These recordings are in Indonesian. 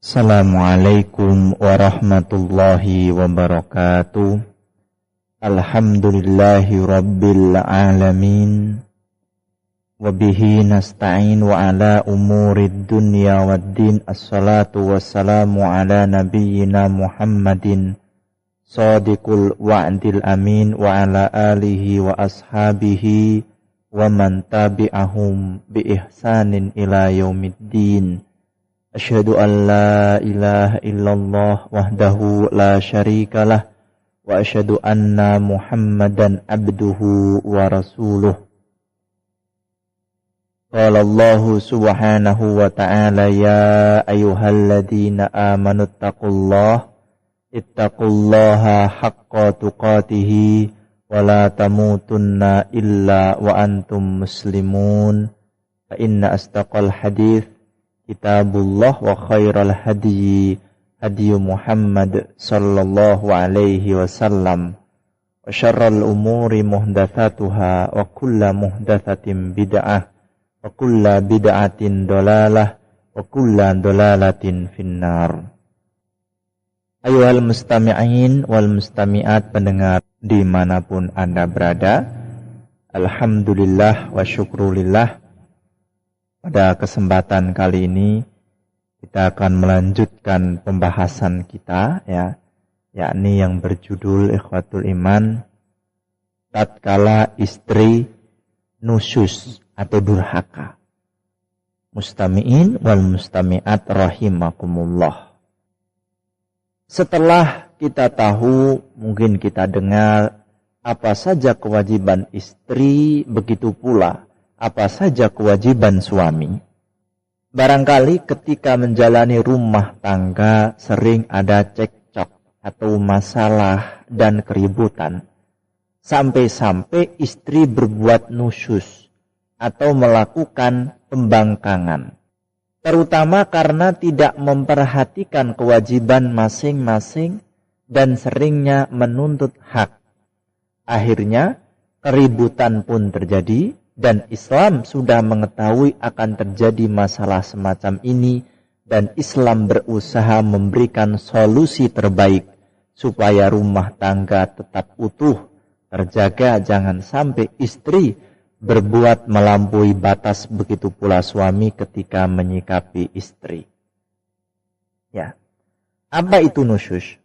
Assalamualaikum warahmatullahi wabarakatuh. Alhamdulillahi rabbil alamin. Wabihi nasta'in wa ala umurid dunya waddin. Assalatu wassalamu ala nabiyyina Muhammadin sadiqul wa'dil amin wa ala alihi wa ashabihi wa man tabi'ahum bi ihsanin ila yaumiddin. Asyhadu an la ilaha illallah wahdahu la syarikalah wa asyhadu anna Muhammadan abduhu wa rasuluh. Qala Allah subhanahu wa ta'ala ya ayyuhalladzina amanu ittaqullaha haqqa tuqatih wa la tamutunna illa wa antum muslimun. Fa inna astaqal hadits Kitabullah wa khairal hadiyi hadiyu Muhammad sallallahu alaihi wasallam wa syarral umuri muhdatsatuha wa kulla muhdatsatin bid'ah wa kulla bid'atin dolalah wa kulla dolalatin finnar. Ayyuhal mustami'in wal mustami'at, pendengar dimanapun Anda berada, alhamdulillah wa syukrulillah. Pada kesempatan kali ini kita akan melanjutkan pembahasan kita, yakni yang berjudul Ikhwatul Iman, tatkala istri nusyus atau durhaka. Mustami'in wal mustami'at rahimakumullah. Setelah kita tahu, mungkin kita dengar apa saja kewajiban istri, begitu pula apa saja kewajiban suami. Barangkali ketika menjalani rumah tangga sering ada cekcok atau masalah dan keributan. Sampai-sampai istri berbuat nusyus atau melakukan pembangkangan. Terutama karena tidak memperhatikan kewajiban masing-masing dan seringnya menuntut hak. Akhirnya keributan pun terjadi. Dan Islam sudah mengetahui akan terjadi masalah semacam ini, dan Islam berusaha memberikan solusi terbaik supaya rumah tangga tetap utuh, terjaga, jangan sampai istri berbuat melampaui batas, begitu pula suami ketika menyikapi istri. Ya. Apa itu nusyus?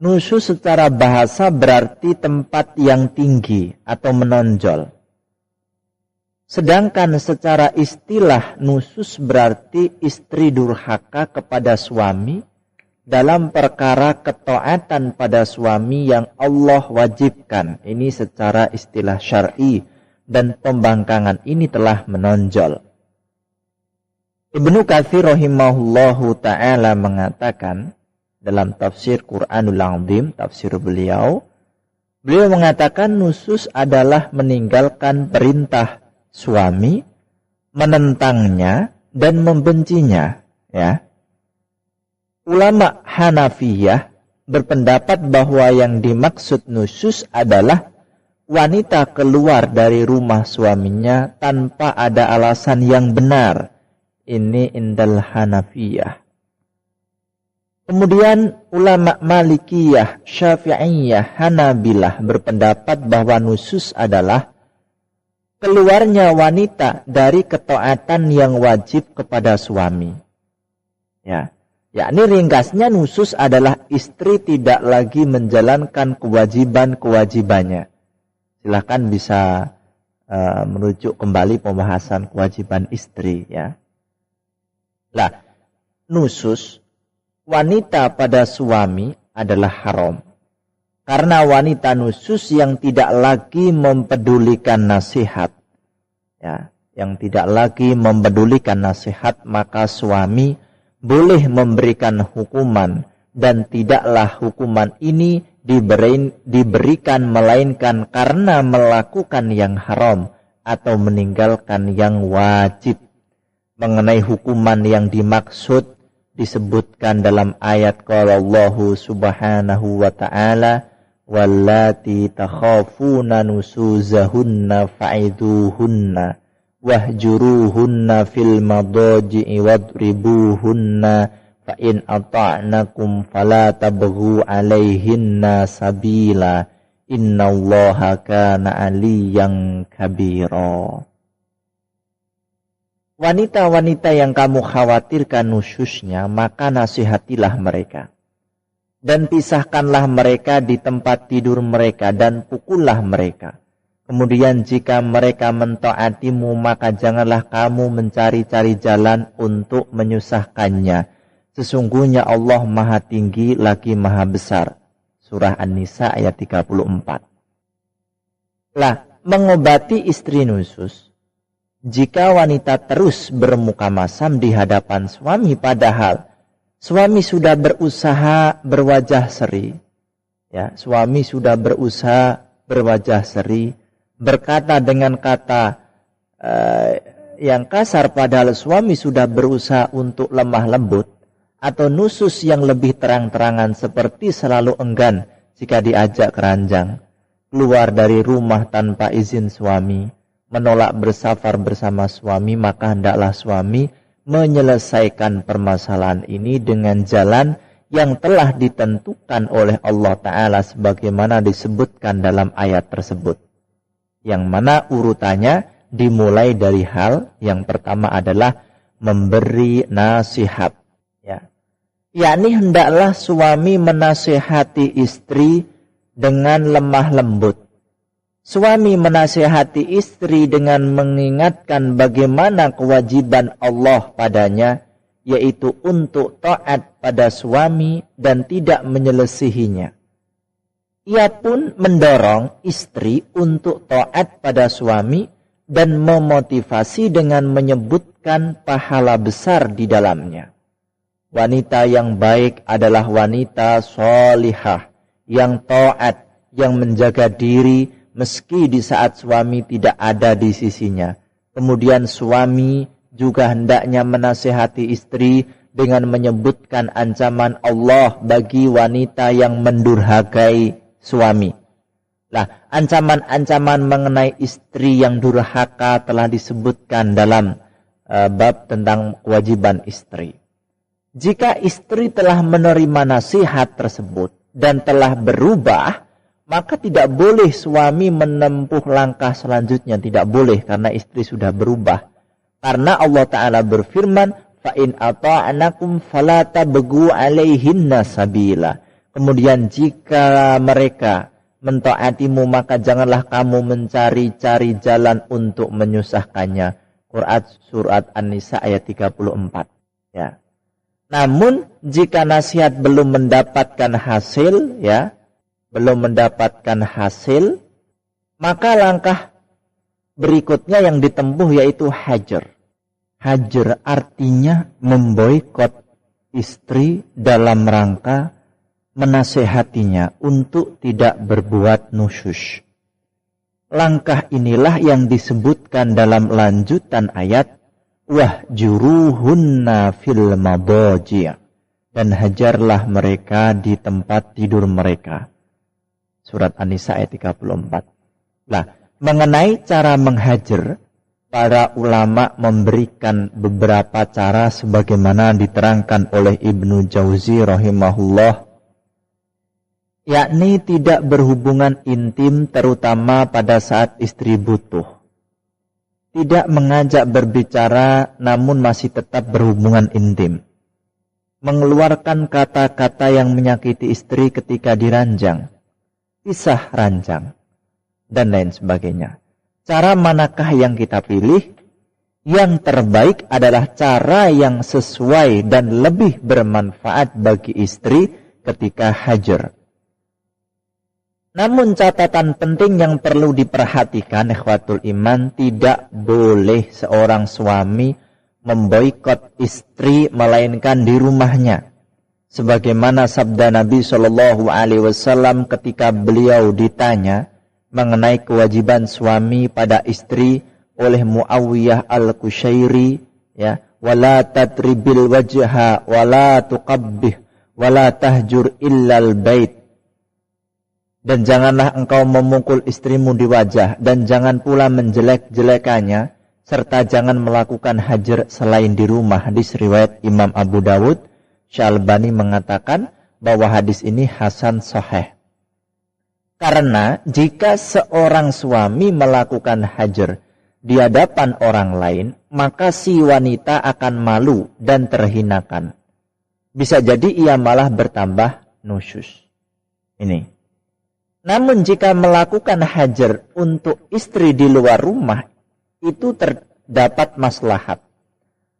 Nusyus secara bahasa berarti tempat yang tinggi atau menonjol. Sedangkan secara istilah nusyus berarti istri durhaka kepada suami dalam perkara ketaatan pada suami yang Allah wajibkan. Ini secara istilah syar'i, dan pembangkangan ini telah menonjol. Ibnu Katsir rahimahullahu ta'ala mengatakan dalam tafsir Quranul Azim, tafsir beliau mengatakan nusyus adalah meninggalkan perintah suami, menentangnya dan membencinya, ya. Ulama Hanafiyah berpendapat bahwa yang dimaksud nusyus adalah wanita keluar dari rumah suaminya tanpa ada alasan yang benar. Ini indal Hanafiyah. Kemudian ulama Malikiyah, Syafi'iyah, Hanabilah berpendapat bahwa nusyus adalah keluarnya wanita dari ketaatan yang wajib kepada suami. Ya, yakni ringkasnya nusyus adalah istri tidak lagi menjalankan kewajiban-kewajibannya. Silakan bisa merujuk kembali pembahasan kewajiban istri, ya. Lah, nusyus wanita pada suami adalah haram. Karena wanita nusyus yang tidak lagi mempedulikan nasihat, ya, yang tidak lagi mempedulikan nasihat, maka suami boleh memberikan hukuman, dan tidaklah hukuman ini diberikan melainkan karena melakukan yang haram atau meninggalkan yang wajib. Mengenai hukuman yang dimaksud disebutkan dalam ayat qala Allah subhanahu wa ta'ala wallati takhafuna nusuzahunna fa'iduhunna wahjuruhunna fil madaji'i wadribuhunna fa in ata'nakum fala tabghu 'alaihinna sabila innallaha kana 'aliyyan kabira. Wanita-wanita yang kamu khawatirkan nusyusnya, maka nasihatilah mereka. Dan pisahkanlah mereka di tempat tidur mereka dan pukullah mereka. Kemudian jika mereka mentaatimu, maka janganlah kamu mencari-cari jalan untuk menyusahkannya. Sesungguhnya Allah Maha Tinggi lagi Maha Besar. Surah An-Nisa ayat 34. Lah, mengobati istri nusyus. Jika wanita terus bermuka masam di hadapan suami padahal suami sudah berusaha berwajah seri, ya, suami sudah berusaha berwajah seri, berkata dengan kata yang kasar padahal suami sudah berusaha untuk lemah lembut, atau nusus yang lebih terang-terangan seperti selalu enggan jika diajak ke ranjang, keluar dari rumah tanpa izin suami, menolak bersafar bersama suami, maka hendaklah suami menyelesaikan permasalahan ini dengan jalan yang telah ditentukan oleh Allah Ta'ala sebagaimana disebutkan dalam ayat tersebut. Yang mana urutannya dimulai dari hal yang pertama adalah memberi nasihat. Ya. Yakni hendaklah suami menasihati istri dengan lemah lembut. Suami menasihati istri dengan mengingatkan bagaimana kewajiban Allah padanya, yaitu untuk taat pada suami dan tidak menyelesihinya. Ia pun mendorong istri untuk taat pada suami dan memotivasi dengan menyebutkan pahala besar di dalamnya. Wanita yang baik adalah wanita sholihah, yang taat, yang menjaga diri, meski di saat suami tidak ada di sisinya. Kemudian suami juga hendaknya menasihati istri dengan menyebutkan ancaman Allah bagi wanita yang mendurhakai suami. Lah, ancaman-ancaman mengenai istri yang durhaka telah disebutkan dalam bab tentang kewajiban istri. Jika istri telah menerima nasihat tersebut dan telah berubah, maka tidak boleh suami menempuh langkah selanjutnya. Tidak boleh karena istri sudah berubah. Karena Allah Ta'ala berfirman, فَإِنْ أَطَعْنَكُمْ فَلَا تَبْغُوا عَلَيْهِنَّ سَبِيلًا. Kemudian jika mereka mentaatimu, maka janganlah kamu mencari-cari jalan untuk menyusahkannya. Quran Surat An-Nisa ayat 34. Ya. Namun jika nasihat belum mendapatkan hasil, ya, belum mendapatkan hasil, maka langkah berikutnya yang ditempuh yaitu hajar. Hajar artinya memboikot istri dalam rangka menasehatinya untuk tidak berbuat nusyus. Langkah inilah yang disebutkan dalam lanjutan ayat, wahjuruhunna fil madaji', dan hajarlah mereka di tempat tidur mereka. Surat An-Nisa ayat 34. Nah, mengenai cara menghajar, para ulama memberikan beberapa cara sebagaimana diterangkan oleh Ibnu Jauzi rahimahullah, yakni tidak berhubungan intim terutama pada saat istri butuh. Tidak mengajak berbicara namun masih tetap berhubungan intim. Mengeluarkan kata-kata yang menyakiti istri ketika diranjang, pisah ranjang, dan lain sebagainya. Cara manakah yang kita pilih? Yang terbaik adalah cara yang sesuai dan lebih bermanfaat bagi istri ketika hajar. Namun catatan penting yang perlu diperhatikan, ikhwatul iman, tidak boleh seorang suami memboikot istri melainkan di rumahnya. Sebagaimana sabda Nabi SAW ketika beliau ditanya mengenai kewajiban suami pada istri oleh Muawiyah al-Qushairi, ya, wala tatribil wajha wala tuqabbih wala tahjur illal bait, dan janganlah engkau memukul istrimu di wajah dan jangan pula menjelek-jelekannya serta jangan melakukan hajar selain di rumah. Hadis riwayat Imam Abu Dawud. Syalbani mengatakan bahwa hadis ini hasan sahih. Karena jika seorang suami melakukan hajar di hadapan orang lain, maka si wanita akan malu dan terhinakan. Bisa jadi ia malah bertambah nusyus. Ini. Namun jika melakukan hajar untuk istri di luar rumah, itu terdapat maslahat.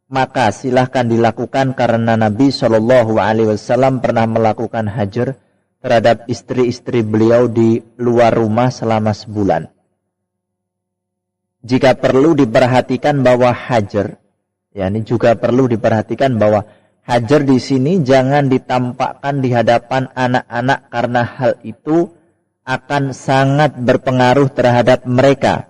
Maka silahkan dilakukan karena Nabi SAW pernah melakukan hajar terhadap istri-istri beliau di luar rumah selama sebulan. Jika perlu diperhatikan bahwa hajar, ya ini juga perlu diperhatikan bahwa hajar di sini jangan ditampakkan di hadapan anak-anak karena hal itu akan sangat berpengaruh terhadap mereka.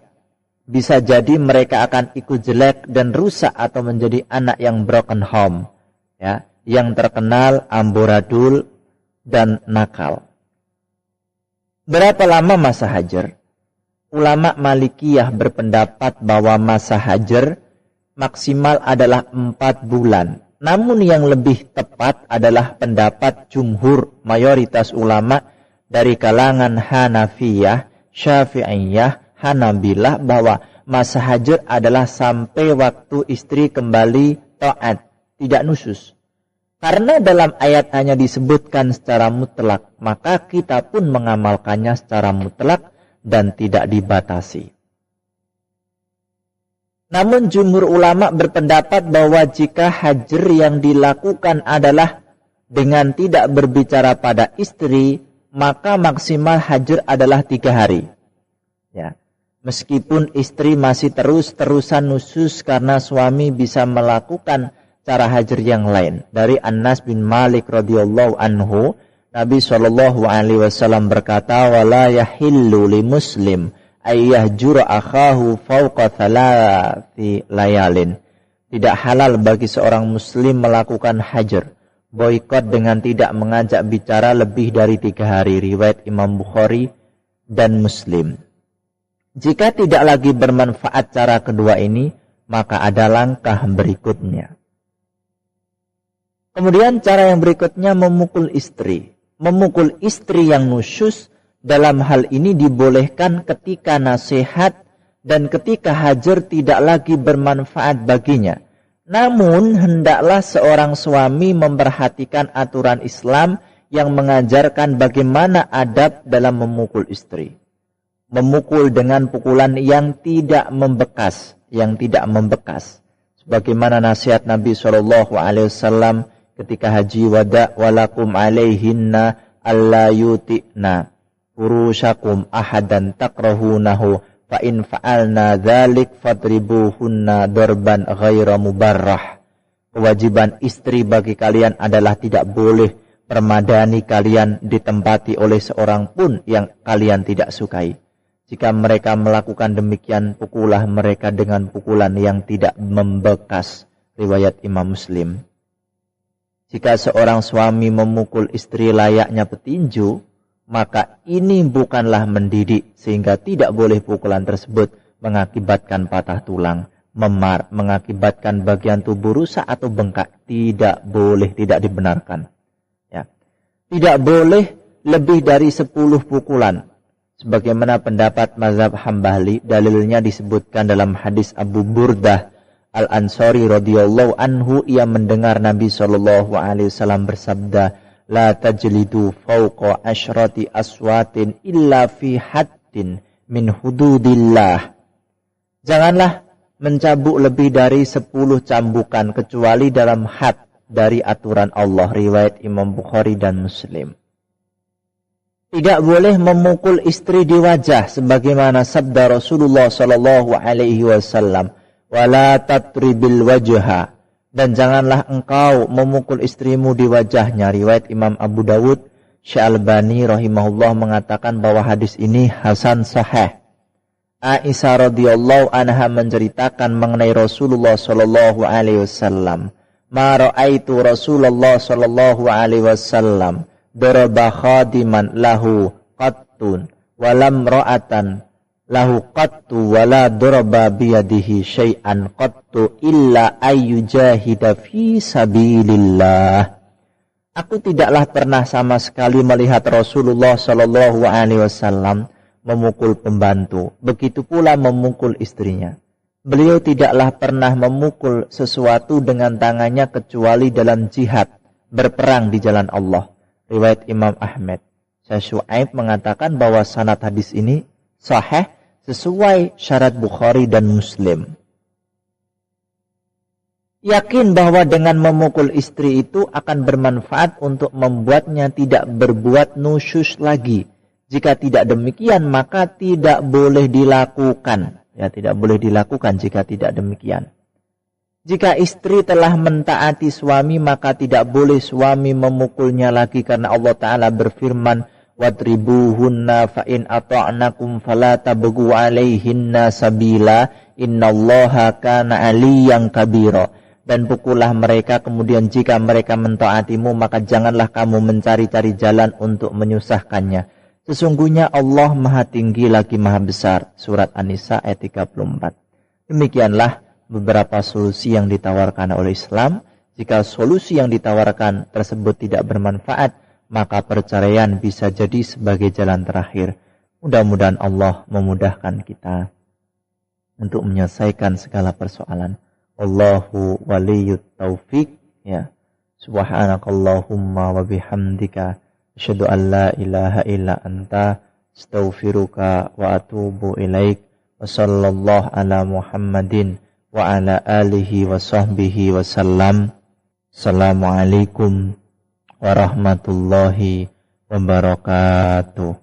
Bisa jadi mereka akan ikut jelek dan rusak atau menjadi anak yang broken home, ya, yang terkenal amburadul dan nakal. Berapa lama masa hajar? Ulama Malikiyah berpendapat bahwa masa hajar maksimal adalah 4 bulan. Namun yang lebih tepat adalah pendapat jumhur mayoritas ulama dari kalangan Hanafiyah, Syafi'iyah, Hanabilah bahwa masa hajar adalah sampai waktu istri kembali taat, tidak nusyus. Karena dalam ayat hanya disebutkan secara mutlak, maka kita pun mengamalkannya secara mutlak dan tidak dibatasi. Namun jumhur ulama berpendapat bahwa jika hajar yang dilakukan adalah dengan tidak berbicara pada istri, maka maksimal hajar adalah 3 hari. Ya. Meskipun istri masih terus-terusan nusyus karena suami bisa melakukan cara hajar yang lain. Dari Anas bin Malik radhiyallahu anhu, Nabi SAW berkata, "Wala yahillu li muslim ayyahjura akhahu fawqa 3 layalin." Tidak halal bagi seorang muslim melakukan hajar, boikot dengan tidak mengajak bicara lebih dari 3 hari. Riwayat Imam Bukhari dan Muslim. Jika tidak lagi bermanfaat cara kedua ini, maka ada langkah berikutnya. Kemudian cara yang berikutnya memukul istri. Memukul istri yang nusyus dalam hal ini dibolehkan ketika nasihat dan ketika hajar tidak lagi bermanfaat baginya. Namun hendaklah seorang suami memperhatikan aturan Islam yang mengajarkan bagaimana adab dalam memukul istri. Memukul dengan pukulan yang tidak membekas, Sebagaimana nasihat Nabi SAW ketika haji wada, walakum alaihinna alla yuti'na furushakum ahadan takrahunahu fa in fa'alna dzalik fadribuhunna darban ghaira mubarrah. Kewajiban istri bagi kalian adalah tidak boleh permadani kalian ditempati oleh seorang pun yang kalian tidak sukai. Jika mereka melakukan demikian, pukullah mereka dengan pukulan yang tidak membekas. Riwayat Imam Muslim. Jika seorang suami memukul istri layaknya petinju, maka ini bukanlah mendidik, sehingga tidak boleh pukulan tersebut mengakibatkan patah tulang, memar, mengakibatkan bagian tubuh rusak atau bengkak. Tidak boleh, tidak dibenarkan. Ya. Tidak boleh lebih dari 10 pukulan. Sebagaimana pendapat mazhab Hambali, dalilnya disebutkan dalam hadis Abu Burdah Al-Ansari radhiyallahu anhu, ia mendengar Nabi SAW bersabda, "La tajlidu fawqa asyrati aswatin illa fi haddin min hududillah." Janganlah mencambuk lebih dari 10 cambukan kecuali dalam had dari aturan Allah. Riwayat Imam Bukhari dan Muslim. Tidak boleh memukul istri di wajah sebagaimana sabda Rasulullah SAW, "Wala tatribil wajha." Dan janganlah engkau memukul istrimu di wajahnya. Riwayat Imam Abu Dawud. Syalbani rahimahullah mengatakan bahwa hadis ini hasan sahih. Aisyah radhiyallahu anha menceritakan mengenai Rasulullah SAW. "Ma ra'aitu Rasulullah SAW daraba khadiman lahu qattun walam ra'atan lahu qattu wa la daraba biyadihi syai'an qattu illa ayyujahida fi sabilillah. Aku tidaklah pernah sama sekali melihat Rasulullah sallallahu alaihi wasallam memukul pembantu, begitu pula memukul istrinya. Beliau tidaklah pernah memukul sesuatu dengan tangannya kecuali dalam jihad, berperang di jalan Allah. Riwayat Imam Ahmad. Syekh Syuaib mengatakan bahwa sanad hadis ini sahih sesuai syarat Bukhari dan Muslim. Yakin bahwa dengan memukul istri itu akan bermanfaat untuk membuatnya tidak berbuat nusyus lagi. Jika tidak demikian maka tidak boleh dilakukan. Ya, tidak boleh dilakukan jika tidak demikian. Jika istri telah mentaati suami maka tidak boleh suami memukulnya lagi karena Allah Ta'ala berfirman, wadribuhunna fa in ata'nakum fala tabghu 'alaihinna sabila innallaha kana 'aliyyan kabira. Dan pukullah mereka, kemudian jika mereka mentaatimu maka janganlah kamu mencari-cari jalan untuk menyusahkannya. Sesungguhnya Allah Maha Tinggi lagi Maha Besar. Surat An-Nisa ayat 34. Demikianlah beberapa solusi yang ditawarkan oleh Islam. Jika solusi yang ditawarkan tersebut tidak bermanfaat, maka perceraian bisa jadi sebagai jalan terakhir. Mudah-mudahan Allah memudahkan kita untuk menyelesaikan segala persoalan. Allahu waliyut taufiq. Ya. Subhanakallahumma wa bihamdika asyhadu an la ilaha illa anta astaghfiruka wa atubu ilaik. Wa sallallahu ala Muhammadin wa ala alihi wa sahbihi wa sallam. Assalamualaikum warahmatullahi wabarakatuh.